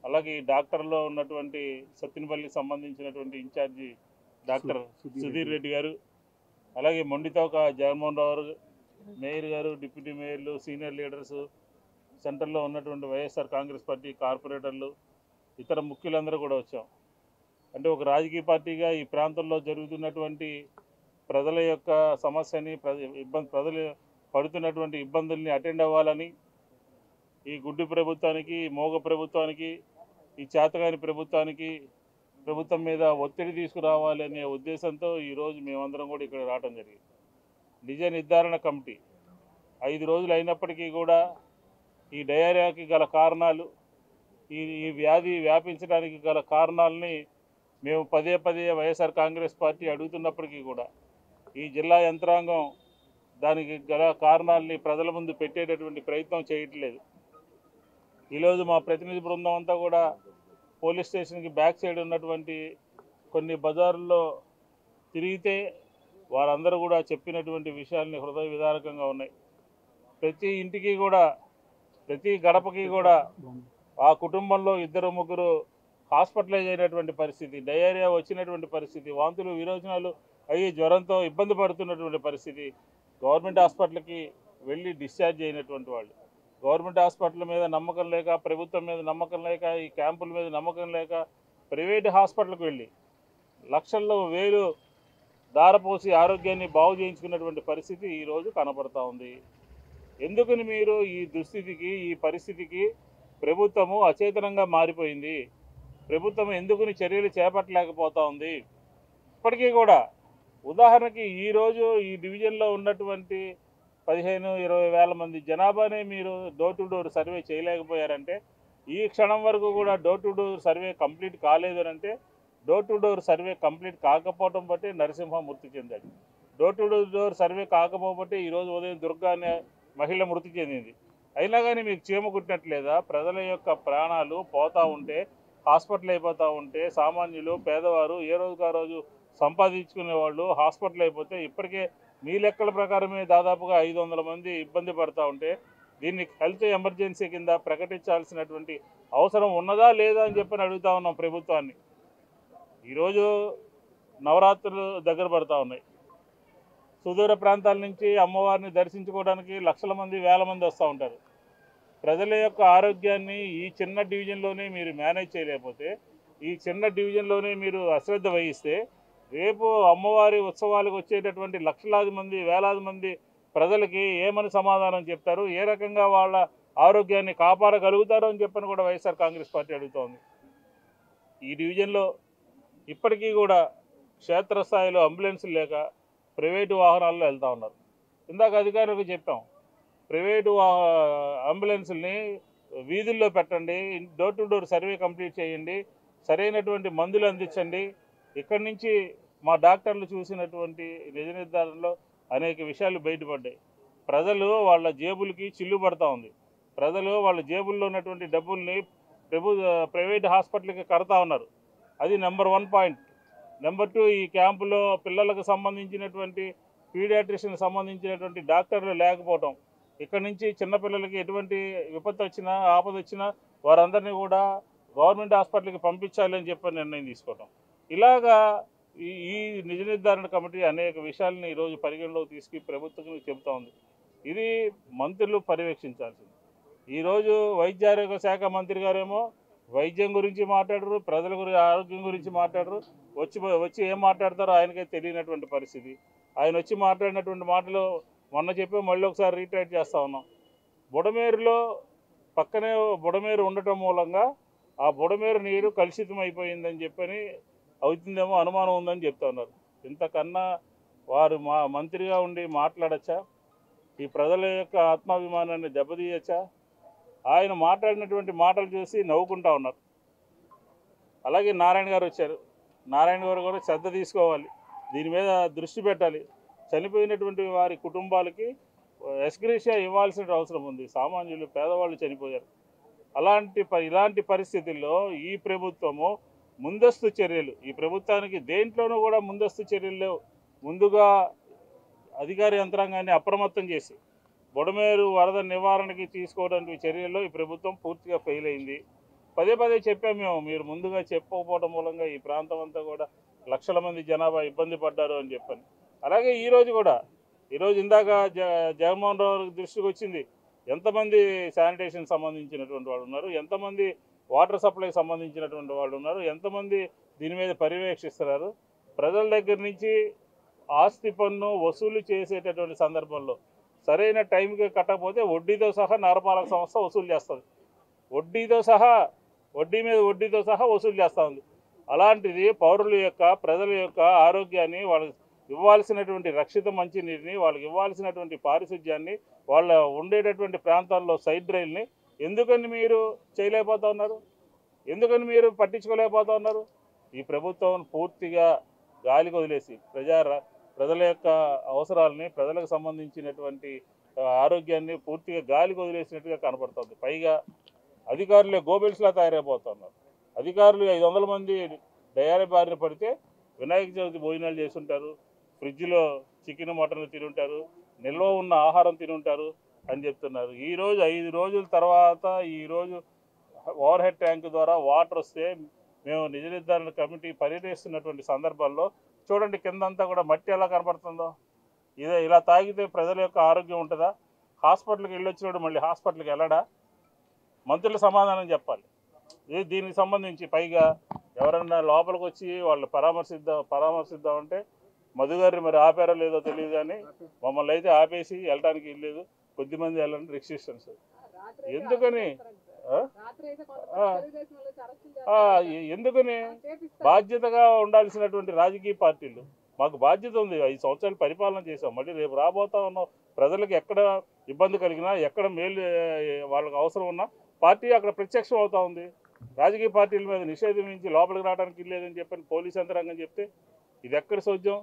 అలాగే డాక్టర్లో ఉన్నటువంటి సత్తినపల్లికి సంబంధించినటువంటి ఇన్ఛార్జి డాక్టర్ సుధీర్ రెడ్డి గారు, అలాగే మొండితోక జగన్మోహన్ రావు గారు, మేయర్ గారు, డిప్యూటీ మేయర్లు, సీనియర్ లీడర్స్, సెంటర్లో ఉన్నటువంటి వైఎస్ఆర్ కాంగ్రెస్ పార్టీ కార్పొరేటర్లు, ఇతర ముఖ్యులందరూ కూడా వచ్చాం. అంటే ఒక రాజకీయ పార్టీగా ఈ ప్రాంతంలో జరుగుతున్నటువంటి ప్రజల యొక్క సమస్యని, ప్రజలు పడుతున్నటువంటి ఇబ్బందుల్ని అటెండ్ అవ్వాలని, ఈ గుడ్డి ప్రభుత్వానికి, మోగ ప్రభుత్వానికి, ఈ చేతగాని ప్రభుత్వం మీద ఒత్తిడి తీసుకురావాలి అనే ఉద్దేశంతో ఈరోజు మేమందరం కూడా ఇక్కడ రావడం జరిగింది. నిజ నిర్ధారణ కమిటీ 5 రోజులు అయినప్పటికీ కూడా ఈ డయేరియాకి గల కారణాలు, ఈ వ్యాధి వ్యాపించడానికి గల కారణాలని మేము పదే వైఎస్ఆర్ కాంగ్రెస్ పార్టీ అడుగుతున్నప్పటికీ కూడా ఈ జిల్లా యంత్రాంగం దానికి గల కారణాలని ప్రజల ముందు పెట్టేటటువంటి ప్రయత్నం చేయట్లేదు. ఈరోజు మా ప్రతినిధి బృందం అంతా కూడా పోలీస్ స్టేషన్కి బ్యాక్ సైడ్ ఉన్నటువంటి కొన్ని బజారుల్లో తిరిగితే వారందరూ కూడా చెప్పినటువంటి విషయాల్ని హృదయ విదారకంగా ఉన్నాయి. ప్రతి ఇంటికి కూడా, ప్రతి గడపకి కూడా ఆ కుటుంబంలో 2-3 హాస్పిటలైజ్ అయినటువంటి పరిస్థితి, డయేరియా వచ్చినటువంటి పరిస్థితి, వాంతులు విరోచనాలు అయ్యి జ్వరంతో ఇబ్బంది పడుతున్నటువంటి పరిస్థితి, గవర్నమెంట్ హాస్పిటల్కి వెళ్ళి డిశ్చార్జ్ అయినటువంటి వాళ్ళు, గవర్నమెంట్ హాస్పిటల్ మీద నమ్మకం లేక, ప్రభుత్వం మీద నమ్మకం లేక, ఈ క్యాంపుల మీద నమ్మకం లేక ప్రైవేట్ హాస్పిటల్కి వెళ్ళి లక్షల్లో వేలు దారపోసి ఆరోగ్యాన్ని బాగు చేయించుకున్నటువంటి పరిస్థితి ఈరోజు కనపడతా ఉంది. ఎందుకని మీరు ఈ దుస్థితికి, ఈ పరిస్థితికి ప్రభుత్వము అచేతనంగా మారిపోయింది? ప్రభుత్వం ఎందుకుని చర్యలు చేపట్టలేకపోతా ఉంది? ఇప్పటికీ కూడా ఉదాహరణకి ఈరోజు ఈ డివిజన్లో ఉన్నటువంటి 15-20 వేల మంది జనాభానే మీరు డోర్ టు డోర్ సర్వే చేయలేకపోయారంటే, ఈ క్షణం వరకు కూడా door to door survey complete కాలేదు అని అంటే, door to door survey complete కాకపోవడం బట్టి నరసింహ మృతి చెందాడు. డోర్ టు డోర్ సర్వే కాకపోతే ఈరోజు ఉదయం దుర్గా అనే మహిళ మృతి చెందింది. అయినా కానీ మీకు చీమ కుట్టినట్లేదా? ప్రజల యొక్క ప్రాణాలు పోతూ ఉంటే, హాస్పిటల్ అయిపోతూ ఉంటే, సామాన్యులు పేదవారు ఏ రోజుకు ఆ రోజు సంపాదించుకునే వాళ్ళు హాస్పిటల్ అయిపోతే, ఇప్పటికే మీ లెక్కల ప్రకారమే దాదాపుగా 500 మంది ఇబ్బంది పడుతూ ఉంటే, దీన్ని హెల్త్ ఎమర్జెన్సీ కింద ప్రకటించాల్సినటువంటి అవసరం ఉన్నదా లేదా అని చెప్పని అడుగుతా ఉన్నాం ప్రభుత్వాన్ని. ఈరోజు నవరాత్రులు దగ్గర పడుతూ ఉన్నాయి. సుదూర ప్రాంతాల నుంచి అమ్మవారిని దర్శించుకోవడానికి లక్షల మంది, వేల మంది వస్తూ ఉంటారు. ప్రజల యొక్క ఆరోగ్యాన్ని ఈ చిన్న డివిజన్లోనే మీరు మేనేజ్ చేయలేకపోతే, ఈ చిన్న డివిజన్లోనే మీరు అశ్రద్ధ వహిస్తే, రేపు అమ్మవారి ఉత్సవాలకు వచ్చేటటువంటి లక్షలాది మంది, వేలాది మంది ప్రజలకి ఏమని సమాధానం చెప్తారు, ఏ రకంగా వాళ్ళ ఆరోగ్యాన్ని కాపాడగలుగుతారు అని చెప్పని కూడా వైఎస్ఆర్ కాంగ్రెస్ పార్టీ అడుగుతోంది. ఈ డివిజన్లో ఇప్పటికీ కూడా క్షేత్రస్థాయిలో అంబులెన్సులు లేక ప్రైవేటు వాహనాల్లో వెళ్తూ ఉన్నారు. ఇందాక అధికారులకు చెప్పాం, ప్రైవేటు అంబులెన్సుల్ని వీధుల్లో పెట్టండి, door to door survey complete చేయండి, సరైనటువంటి మందులు అందించండి. ఇక్కడి నుంచి మా డాక్టర్లు చూసినటువంటి నిజ నిర్ధారణలో అనేక విషయాలు బయటపడ్డాయి. ప్రజలు వాళ్ళ జేబులకి చిల్లు పడతా ఉంది. ప్రజలు వాళ్ళ జేబుల్లో ఉన్నటువంటి డబ్బుల్ని ప్రైవేట్ హాస్పిటల్కి కడతా ఉన్నారు. అది నెంబర్ 1 పాయింట్. నెంబర్ 2, ఈ క్యాంపులో పిల్లలకు సంబంధించినటువంటి పీడియాట్రిషియన్కి సంబంధించినటువంటి డాక్టర్లు లేకపోవటం. ఇక్కడ నుంచి చిన్నపిల్లలకి ఎటువంటి విపత్తు వచ్చినా, ఆపద వచ్చినా వారందరినీ కూడా గవర్నమెంట్ హాస్పిటల్కి పంపించాలి అని చెప్పి నిర్ణయం తీసుకోవటం. ఇలాగా ఈ నిజ నిర్ధారణ కమిటీ అనేక విషయాలని ఈరోజు పరిగణలోకి తీసుకు ప్రభుత్వం చెబుతూ ఉంది. ఇది మంత్రులు పర్యవేక్షించాల్సింది. ఈరోజు వైద్య ఆరోగ్య శాఖ మంత్రి గారేమో వైద్యం గురించి మాట్లాడరు, ప్రజల గురించి ఆరోగ్యం గురించి మాట్లాడరు. వచ్చి ఏం మాట్లాడతారో ఆయనకే తెలియనటువంటి పరిస్థితి. ఆయన వచ్చి మాట్లాడినటువంటి మాటలు మొన్న చెప్పి మళ్ళీ ఒకసారి రీట్రైట్ చేస్తూ ఉన్నాం. బుడమేరులో పక్కనే బుడమేరు ఉండటం మూలంగా ఆ బుడమేరు నీరు కలుషితం అయిపోయిందని చెప్పని అవుతుందేమో అనుమానం ఉందని చెప్తా ఉన్నారు. ఇంతకన్నా వారు మంత్రిగా ఉండి మాట్లాడచ్చా? ఈ ప్రజల యొక్క ఆత్మాభిమానాన్ని దెబ్బతీయచ్చా? ఆయన మాట్లాడినటువంటి మాటలు చూసి నవ్వుకుంటా ఉన్నారు. అలాగే నారాయణ గారు వచ్చారు. నారాయణ గారు కూడా శ్రద్ధ తీసుకోవాలి, దీని మీద దృష్టి పెట్టాలి. చనిపోయినటువంటి వారి కుటుంబాలకి ఎక్స్గ్రేషియా ఇవ్వాల్సిన అవసరం ఉంది. సామాన్యులు, పేదవాళ్ళు చనిపోయారు. ఇలాంటి పరిస్థితుల్లో ఈ ప్రభుత్వము ముందస్తు చర్యలు, ఈ ప్రభుత్వానికి దేంట్లోనూ కూడా ముందస్తు చర్యలు లేవు. ముందుగా అధికార యంత్రాంగాన్ని అప్రమత్తం చేసి బుడమేరు వరద నివారణకి తీసుకోవడానికి చర్యల్లో ఈ ప్రభుత్వం పూర్తిగా ఫెయిల్ అయింది. పదే చెప్పాము మేము, మీరు ముందుగా చెప్పకపోవడం మూలంగా ఈ ప్రాంతం అంతా కూడా లక్షల మంది జనాభా ఇబ్బంది పడ్డారు అని చెప్పని. అలాగే ఈరోజు ఇందాక జగన్మోహన్ రావు దృష్టికి వచ్చింది, ఎంతమంది శానిటేషన్ సంబంధించినటువంటి వాళ్ళు ఉన్నారు, ఎంతమంది వాటర్ సప్లైకి సంబంధించినటువంటి వాళ్ళు ఉన్నారు, ఎంతమంది దీని మీద పర్యవేక్షిస్తున్నారు. ప్రజల దగ్గర నుంచి ఆస్తి పన్ను వసూలు చేసేటటువంటి సందర్భంలో సరైన టైంకి కట్టకపోతే వడ్డీతో సహా నగరపాలక సంస్థ వసూలు చేస్తుంది. వడ్డీతో సహా వసూలు చేస్తూ ఉంది. అలాంటిది పౌరుల యొక్క, ప్రజల యొక్క ఆరోగ్యాన్ని, వాళ్ళకి ఇవ్వాల్సినటువంటి రక్షిత మంచినీటిని, వాళ్ళకి ఇవ్వాల్సినటువంటి పారిశుధ్యాన్ని, వాళ్ళ ఉండేటటువంటి ప్రాంతాల్లో సైడ్ రైల్ని ఎందుకని మీరు చేయలేకపోతా ఉన్నారు? ఎందుకని మీరు పట్టించుకోలేకపోతా ఉన్నారు? ఈ ప్రభుత్వం పూర్తిగా గాలికి వదిలేసి ప్రజల యొక్క అవసరాలని, ప్రజలకు సంబంధించినటువంటి ఆరోగ్యాన్ని పూర్తిగా గాలికి వదిలేసినట్టుగా కనపడుతుంది. పైగా అధికారులే గోబెల్స్లా తయారైపోతున్నారు. అధికారులు 500 మంది డయారీ బారిన పడితే వినాయక చవితి భోజనాలు చేస్తుంటారు, ఫ్రిడ్జ్లో చికెన్, మటన్ తినుంటారు, నిల్వ ఉన్న ఆహారం తినుంటారు అని చెప్తున్నారు. ఈరోజు 5 రోజుల తర్వాత ఈరోజు ఓవర్ హెడ్ ట్యాంక్ ద్వారా వాటర్ వస్తే మేము నిజ నిర్ధారణ కమిటీ పర్యటిస్తున్నటువంటి సందర్భాల్లో చూడండి, కిందంతా కూడా మట్టి ఎలా కనపడుతుందో. ఇలా తాగితే ప్రజల యొక్క ఆరోగ్యం ఉంటుందా? హాస్పిటల్కి వెళ్ళొచ్చినప్పుడు మళ్ళీ హాస్పిటల్కి వెళ్ళడా? మంత్రులు సమాధానం చెప్పాలి. దీనికి సంబంధించి పైగా ఎవరన్నా లోపలికి వచ్చి వాళ్ళు పరామర్శిద్దామంటే మధు గారిని మరి ఆపారో లేదో తెలియదు, కానీ మమ్మల్ని అయితే ఆపేసి వెళ్ళడానికి వెళ్ళలేదు. కొద్దిమంది వెళ్ళండి రిస్ట్రిక్షన్స్. ఎందుకని బాధ్యతగా ఉండాల్సినటువంటి రాజకీయ పార్టీలు, మాకు బాధ్యత ఉంది, 5 సంవత్సరాలు పరిపాలన చేసాం, మళ్ళీ రేపు రాబోతా ఉన్న ప్రజలకు ఎక్కడ ఇబ్బంది కలిగినా, ఎక్కడ మేలు వాళ్ళకి అవసరం ఉన్నా పార్టీ అక్కడ ప్రత్యక్షం అవుతూ ఉంది. రాజకీయ పార్టీల మీద నిషేధం నుంచి లోపలికి రావడానికి లేదని చెప్పని పోలీస్ యంత్రాంగం చెప్తే ఇది ఎక్కడ సౌజ్యం?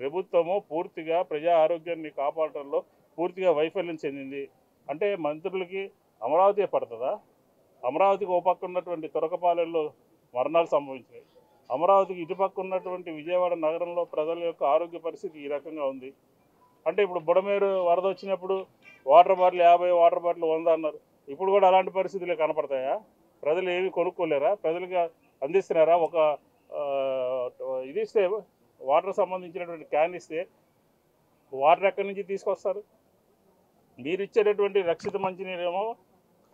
ప్రభుత్వము పూర్తిగా ప్రజా ఆరోగ్యాన్ని కాపాడటంలో పూర్తిగా వైఫల్యం చెందింది. అంటే మంత్రులకి అమరావతి పడుతుందా? అమరావతికి ఓ పక్క ఉన్నటువంటి తురకపాలెంలో మరణాలు సంభవించాయి. అమరావతికి ఇటుపక్క ఉన్నటువంటి విజయవాడ నగరంలో ప్రజల యొక్క ఆరోగ్య పరిస్థితి ఈ రకంగా ఉంది. అంటే ఇప్పుడు బుడమేరు వరద వచ్చినప్పుడు వాటర్ బాటిల్ 50, వాటర్ బాటిల్ 100 అన్నారు. ఇప్పుడు కూడా అలాంటి పరిస్థితులే కనపడతాయా? ప్రజలు ఏమి కొనుక్కోలేరా? ప్రజలకు అందిస్తున్నారా? ఇది ఇస్తే వాటర్ సంబంధించినటువంటి క్యాన్ ఇస్తే వాటర్ ఎక్కడి నుంచి తీసుకొస్తారు? మీరు ఇచ్చేటటువంటి రక్షిత మంచినీరేమో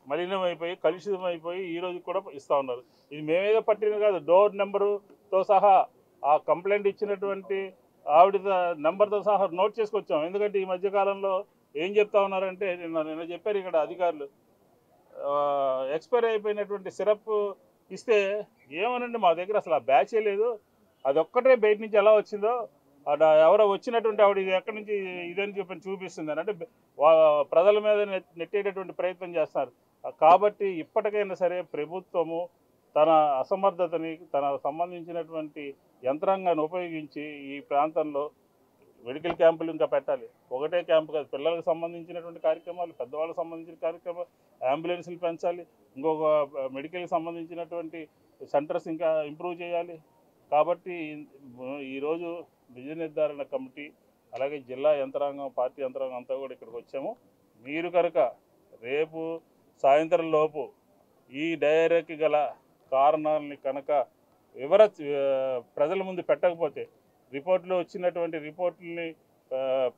మలినమైపోయి కలుషితమైపోయి ఈరోజు కూడా ఇస్తూ ఉన్నారు. ఇది మేమేదో పట్టింది కాదు, డోర్ నెంబరుతో సహా ఆ కంప్లైంట్ ఇచ్చినటువంటి ఆవిడ నెంబర్తో సహా నోట్ చేసుకొచ్చాం. ఎందుకంటే ఈ మధ్యకాలంలో ఏం చెప్తా ఉన్నారంటే, నిన్న చెప్పారు ఇక్కడ అధికారులు, ఎక్స్పైర్ అయిపోయినటువంటి సిరప్ ఇస్తే ఏమనండి మా దగ్గర అసలు ఆ బ్యాచే లేదు, అదొక్కటే బయట నుంచి ఎలా వచ్చిందో ఎవరో వచ్చినటువంటి ఆవిడ ఇది ఎక్కడి నుంచి ఇదని చెప్పని చూపిస్తుంది అని, అంటే ప్రజల మీద నెట్టేటటువంటి ప్రయత్నం చేస్తున్నారు. కాబట్టి ఇప్పటికైనా సరే ప్రభుత్వము తన అసమర్థతని, తన సంబంధించినటువంటి యంత్రాంగాన్ని ఉపయోగించి ఈ ప్రాంతంలో మెడికల్ క్యాంపులు ఇంకా పెట్టాలి. ఒకటే క్యాంపు కాదు, పిల్లలకు సంబంధించినటువంటి కార్యక్రమాలు, పెద్దవాళ్ళకి సంబంధించిన కార్యక్రమాలు, అంబులెన్సులు పెంచాలి, ఇంకొక మెడికల్కి సంబంధించినటువంటి సెంటర్స్ ఇంకా ఇంప్రూవ్ చేయాలి. కాబట్టి ఈరోజు విజయ నిర్ధారణ కమిటీ అలాగే జిల్లా యంత్రాంగం, పార్టీ యంత్రాంగం అంతా కూడా ఇక్కడికి వచ్చాము. మీరు కనుక రేపు సాయంత్రం లోపు ఈ డయేరియాకి గల కారణాలని కనుక ప్రజల ముందు పెట్టకపోతే, రిపోర్టులో వచ్చినటువంటి రిపోర్టుల్ని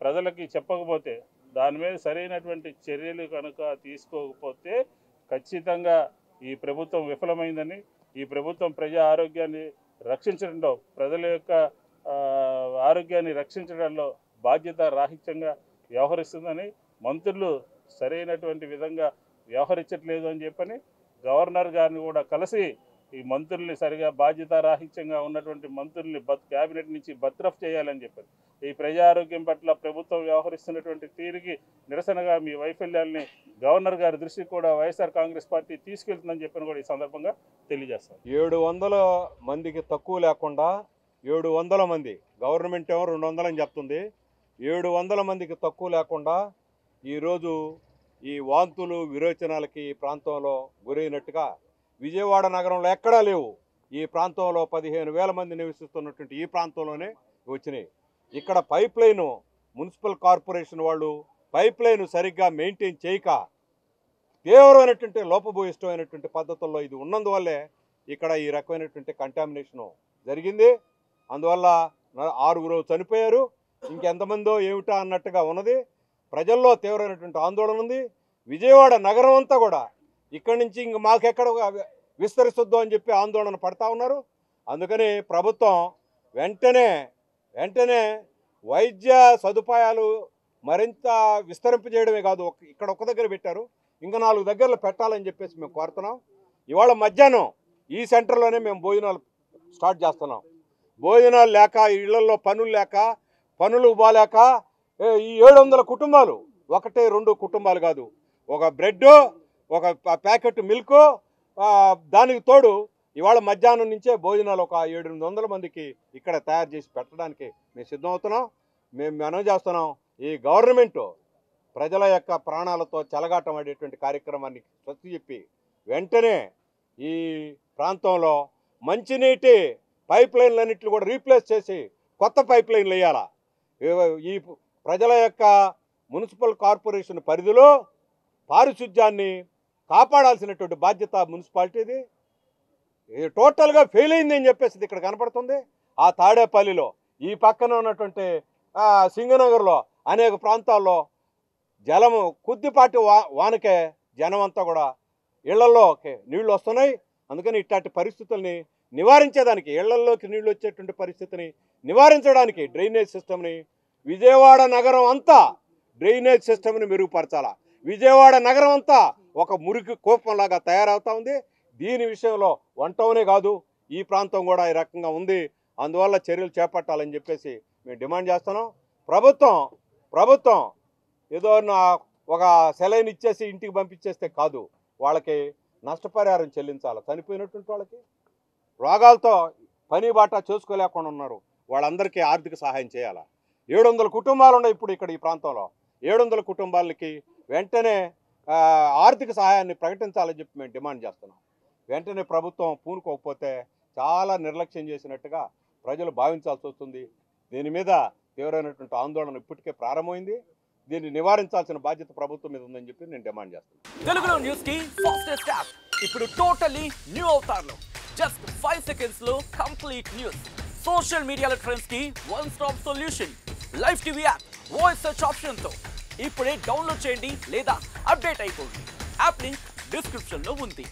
ప్రజలకి చెప్పకపోతే, దాని మీద సరైనటువంటి చర్యలు కనుక తీసుకోకపోతే ఖచ్చితంగా ఈ ప్రభుత్వం విఫలమైందని, ఈ ప్రభుత్వం ప్రజా ఆరోగ్యాన్ని రక్షించడంలో, ప్రజల యొక్క ఆరోగ్యాన్ని రక్షించడంలో బాధ్యత రాహిత్యంగా వ్యవహరిస్తుందని, మంత్రులు సరైనటువంటి విధంగా వ్యవహరించట్లేదు అని చెప్పని గవర్నర్ గారిని కూడా కలిసి ఈ మంత్రుల్ని సరిగా బాధ్యత రాహిత్యంగా ఉన్నటువంటి మంత్రుల్ని క్యాబినెట్ నుంచి బర్తరఫ్ చేయాలని చెప్పారు. ఈ ప్రజా ఆరోగ్యం పట్ల ప్రభుత్వం వ్యవహరిస్తున్నటువంటి తీరుకి నిరసనగా మీ వైఫల్యాల్ని గవర్నర్ గారి దృష్టికి కూడా వైఎస్ఆర్ కాంగ్రెస్ పార్టీ తీసుకెళ్తుందని చెప్పని కూడా ఈ సందర్భంగా తెలియజేస్తాం. 700 మందికి తక్కువ లేకుండా 700 మంది, గవర్నమెంట్ ఏమో 200 అని చెప్తుంది, 700 మందికి తక్కువ లేకుండా ఈరోజు ఈ వాంతులు విరోచనాలకి ఈ ప్రాంతంలో గురైనట్టుగా విజయవాడ నగరంలో ఎక్కడా లేవు. ఈ ప్రాంతంలో 15,000 మంది నివసిస్తున్నటువంటి ఈ ప్రాంతంలోనే వచ్చినాయి. ఇక్కడ పైప్ లైను మున్సిపల్ కార్పొరేషన్ వాళ్ళు పైప్ లైన్ సరిగ్గా మెయింటైన్ చేయక తీవ్రమైనటువంటి లోపభూయిష్టమైనటువంటి పద్ధతుల్లో ఇది ఉన్నందువల్లే ఇక్కడ ఈ రకమైనటువంటి కంటామినేషను జరిగింది. అందువల్ల 6 చనిపోయారు, ఇంకెంతమందో ఏమిటా అన్నట్టుగా ఉన్నది. ప్రజల్లో తీవ్రమైనటువంటి ఆందోళన ఉంది. విజయవాడ నగరం అంతా కూడా ఇక్కడి నుంచి ఇంక మాకెక్కడ విస్తరిస్తుందో అని చెప్పి ఆందోళన పడతా ఉన్నారు. అందుకని ప్రభుత్వం వెంటనే వైద్య సదుపాయాలు మరింత విస్తరింపజేయడమే కాదు, ఇక్కడ ఒక్క దగ్గర పెట్టారు, ఇంకా 4 దగ్గరలో పెట్టాలని చెప్పేసి మేము కోరుతున్నాం. ఇవాళ మధ్యాహ్నం ఈ సెంటర్లోనే మేము భోజనాలు స్టార్ట్ చేస్తున్నాం. భోజనాలు లేక, ఇళ్లలో పనులు లేక, పనులు బాలేక ఈ 700 కుటుంబాలు, 1-2 కుటుంబాలు కాదు, ఒక బ్రెడ్, ఒక ప్యాకెట్ మిల్క్, దానికి తోడు ఇవాళ మధ్యాహ్నం నుంచే భోజనాలు ఒక 700-800 మందికి ఇక్కడ తయారు చేసి పెట్టడానికి మేము సిద్ధమవుతున్నాం. మేము మనవి చేస్తున్నాం, ఈ గవర్నమెంటు ప్రజల యొక్క ప్రాణాలతో చెలగాటం ఆడేటువంటి కార్యక్రమాన్ని స్వస్తి చెప్పి వెంటనే ఈ ప్రాంతంలో మంచినీటి పైప్ లైన్లన్నింటినీ కూడా రీప్లేస్ చేసి కొత్త పైప్ లైన్లు వేయాలా. ఈ ప్రజల యొక్క మున్సిపల్ కార్పొరేషన్ పరిధిలో పారిశుధ్యాన్ని కాపాడాల్సినటువంటి బాధ్యత మున్సిపాలిటీది. టోటల్గా ఫెయిల్ అయింది అని చెప్పేసి ఇక్కడ కనపడుతుంది. ఆ తాడేపల్లిలో, ఈ పక్కన ఉన్నటువంటి సింగనగర్లో అనేక ప్రాంతాల్లో జలము కొద్దిపాటి వానకే జనం అంతా కూడా ఇళ్లలోకి నీళ్లు వస్తున్నాయి. అందుకని ఇట్లాంటి పరిస్థితుల్ని నివారించేదానికి, ఇళ్లలోకి నీళ్లు వచ్చేటువంటి పరిస్థితిని నివారించడానికి డ్రైనేజ్ సిస్టమ్ని, విజయవాడ నగరం అంతా డ్రైనేజ్ సిస్టమ్ని మెరుగుపరచాలా. విజయవాడ నగరం అంతా ఒక మురికి కూపంలాగా తయారవుతా ఉంది. దీని విషయంలో వన్ టౌనే కాదు, ఈ ప్రాంతం కూడా ఈ రకంగా ఉంది. అందువల్ల చర్యలు చేపట్టాలని చెప్పేసి మేము డిమాండ్ చేస్తున్నాం. ప్రభుత్వం ఏదో ఒక సెలైన్ ఇచ్చేసి ఇంటికి పంపించేస్తే కాదు, వాళ్ళకి నష్టపరిహారం చెల్లించాలి. చనిపోయినటువంటి వాళ్ళకి, రోగాలతో పని బాట చేసుకోలేకుండా ఉన్నారు, వాళ్ళందరికీ ఆర్థిక సహాయం చేయాలి. 700 కుటుంబాలు ఉన్నాయి ఇప్పుడు ఇక్కడ ఈ ప్రాంతంలో. 700 కుటుంబాలకి వెంటనే ఆర్థిక సహాయాన్ని ప్రకటించాలని చెప్పి మేము డిమాండ్ చేస్తున్నాం. వెంటనే ప్రభుత్వం పూనుకోకపోతే చాలా నిర్లక్ష్యం చేసినట్టుగా ప్రజలు భావించాల్సి వస్తుంది. దీని మీద తీవ్రమైనటువంటి ఆందోళన ఇప్పటికే ప్రారంభమైంది. దీన్ని నివారించాల్సిన బాధ్యత ప్రభుత్వం మీద ఉందని చెప్పి నేను డిమాండ్ చేస్తున్నాను. తెలుగులో న్యూస్ కి ఫాస్టెస్ట్ యాప్ ఇప్పుడు టోటల్లీ న్యూ అవతార్లో జస్ట్ 5 సెకండ్స్ లో కంప్లీట్ న్యూస్. సోషల్ మీడియాలో ట్రెండ్స్ కి one stop solution live TV app voice search option తో ఇప్పుడే డౌన్లోడ్ చేయండి లేదా అప్డేట్ అయిపోండి. యాప్ లింక్ డిస్క్రిప్షన్ లో ఉంది.